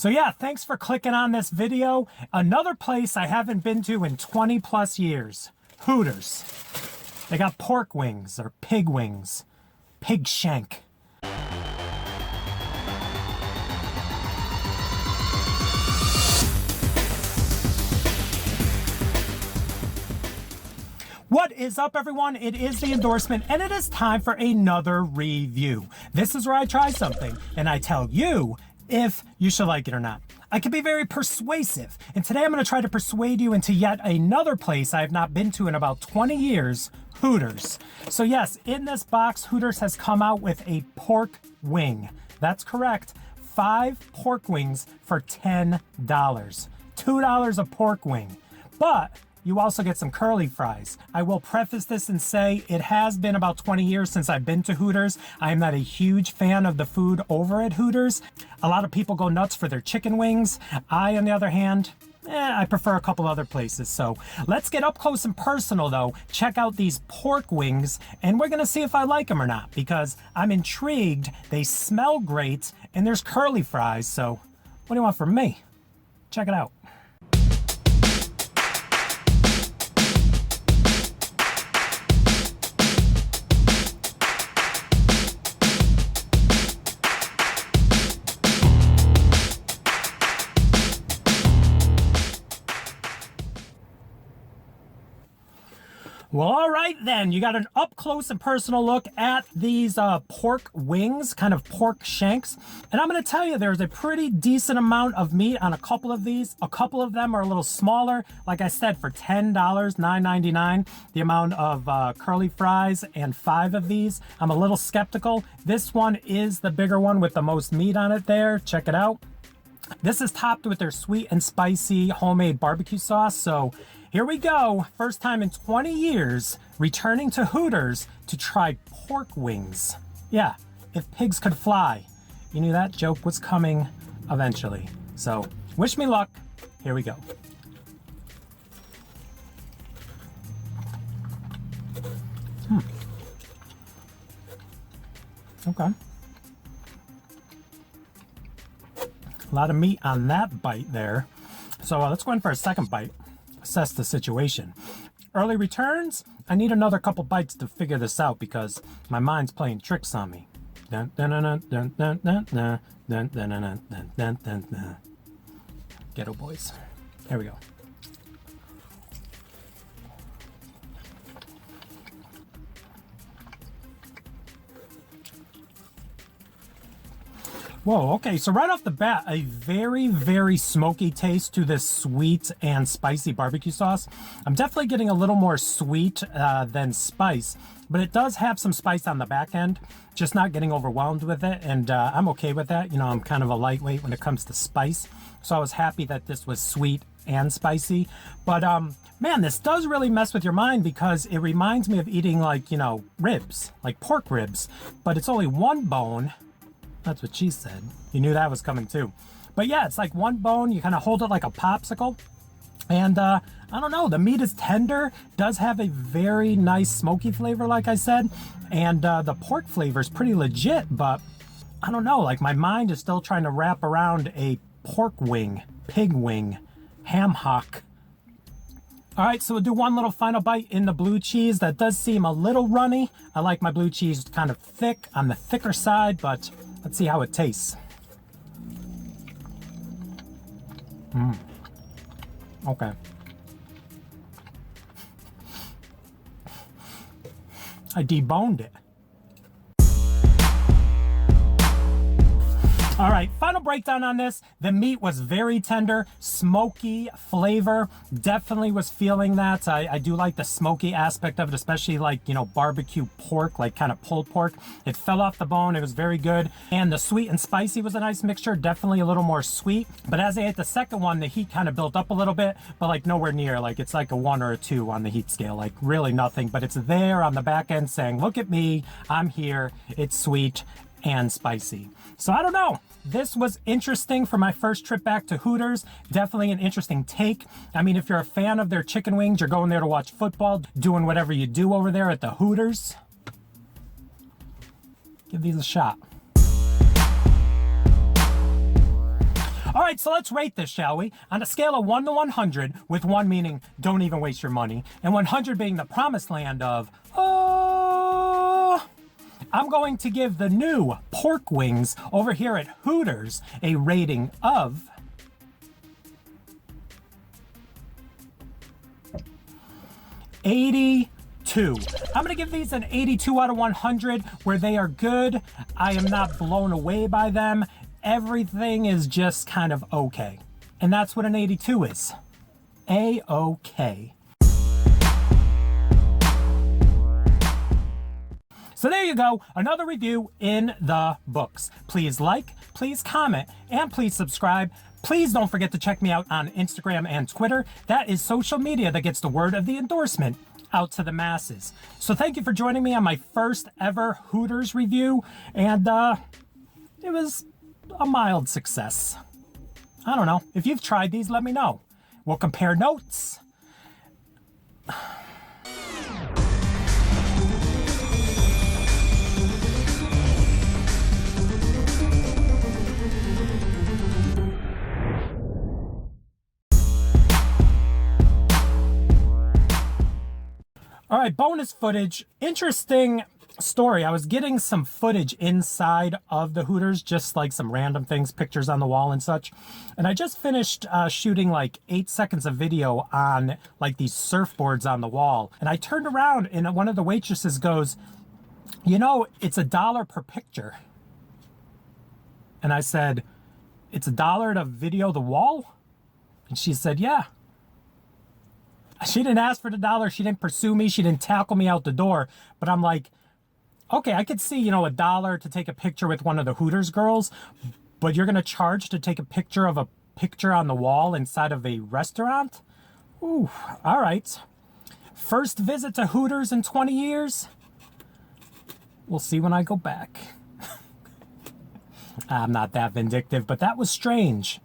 So yeah, thanks for clicking on this video. Another place I haven't been to in 20 plus years, Hooters. They got pork wings or pig wings, pig shank. What is up, everyone? It is the endorsement, and it is time for another review. This is where I try something, and I tell you if you should like it or not. I can be very persuasive, and today I'm going to try to persuade you into yet another place I have not been to in about 20 years, Hooters. So yes, in this box, Hooters has come out with a pork wing. That's correct. 5 pork wings for $10. $2 a pork wing. But you also get some curly fries. I will preface this and say it has been about 20 years since I've been to Hooters. I am not a huge fan of the food over at Hooters. A lot of people go nuts for their chicken wings. I, on the other hand, I prefer a couple other places. So let's get up close and personal though. Check out these pork wings and we're gonna see if I like them or not, because I'm intrigued. They smell great and there's curly fries. So what do you want from me? Check it out. Well, all right then, you got an up close and personal look at these pork wings, kind of pork shanks. And I'm gonna tell you, there's a pretty decent amount of meat on a couple of these. A couple of them are a little smaller. Like I said, for $10, $9.99, the amount of curly fries and 5 of these. I'm a little skeptical. This one is the bigger one with the most meat on it there. Check it out. This is topped with their sweet and spicy homemade barbecue sauce. So here we go. First time in 20 years returning to Hooters to try pork wings. Yeah, if pigs could fly. You knew that joke was coming eventually. So wish me luck. Here we go. Okay. A lot of meat on that bite there. So let's go in for a second bite. Assess the situation. Early returns, I need another couple bites to figure this out because my mind's playing tricks on me. Dun, dun, dun, dun, dun, dun, dun, dun, dun, dun, dun, dun, dun, dun, dun. Ghetto boys. Here we go. Whoa, okay, so right off the bat, a very, very smoky taste to this sweet and spicy barbecue sauce. I'm definitely getting a little more sweet than spice, but it does have some spice on the back end, just not getting overwhelmed with it, and I'm okay with that. You know, I'm kind of a lightweight when it comes to spice, so I was happy that this was sweet and spicy. But man, this does really mess with your mind because it reminds me of eating, like, you know, ribs, like pork ribs, but it's only one bone. That's what she said. You knew that was coming too. But yeah, it's like one bone. You kind of hold it like a popsicle. And I don't know, the meat is tender, does have a very nice smoky flavor, like I said. And the pork flavor is pretty legit, but I don't know, like my mind is still trying to wrap around a pork wing, pig wing, ham hock. All right, so we'll do one little final bite in the blue cheese. That does seem a little runny. I like my blue cheese kind of thick, on the thicker side, but let's see how it tastes. Okay. I deboned it. All right, final breakdown on this. The meat was very tender, smoky flavor. Definitely was feeling that. I do like the smoky aspect of it, especially like, you know, barbecue pork, like kind of pulled pork. It fell off the bone. It was very good. And the sweet and spicy was a nice mixture, definitely a little more sweet. But as I ate the second one, the heat kind of built up a little bit, but like nowhere near. Like it's like a 1 or a 2 on the heat scale, like really nothing. But it's there on the back end saying, look at me, I'm here, it's sweet and spicy. So I don't know. This was interesting for my first trip back to Hooters. Definitely an interesting take. I mean, if you're a fan of their chicken wings, you're going there to watch football, doing whatever you do over there at the Hooters. Give these a shot. All All right, so let's rate this, shall we? On a scale of 1 to 100, with 1 meaning don't even waste your money, and 100 being the promised land of, I'm going to give the new pork wings over here at Hooters a rating of 82. I'm going to give these an 82 out of 100, where they are good. I am not blown away by them. Everything is just kind of okay. And that's what an 82 is. A-okay. So there you go, another review in the books. Please like, please comment, and please subscribe. Please don't forget to check me out on Instagram and Twitter. That is social media that gets the word of the endorsement out to the masses. So thank you for joining me on my first ever Hooters review, and it was a mild success. I don't know. If you've tried these, let me know. We'll compare notes. All right, bonus footage. Interesting story. I was getting some footage inside of the Hooters, just like some random things, pictures on the wall and such. And I just finished shooting like 8 seconds of video on like these surfboards on the wall. And I turned around and one of the waitresses goes, you know, it's $1 per picture. And I said, it's $1 to video the wall? And she said, yeah. She didn't ask for the $1. She didn't pursue me. She didn't tackle me out the door. But I'm like, okay, I could see, you know, $1 to take a picture with one of the Hooters girls, but you're going to charge to take a picture of a picture on the wall inside of a restaurant? Ooh, all right. First visit to Hooters in 20 years? We'll see when I go back. I'm not that vindictive, but that was strange.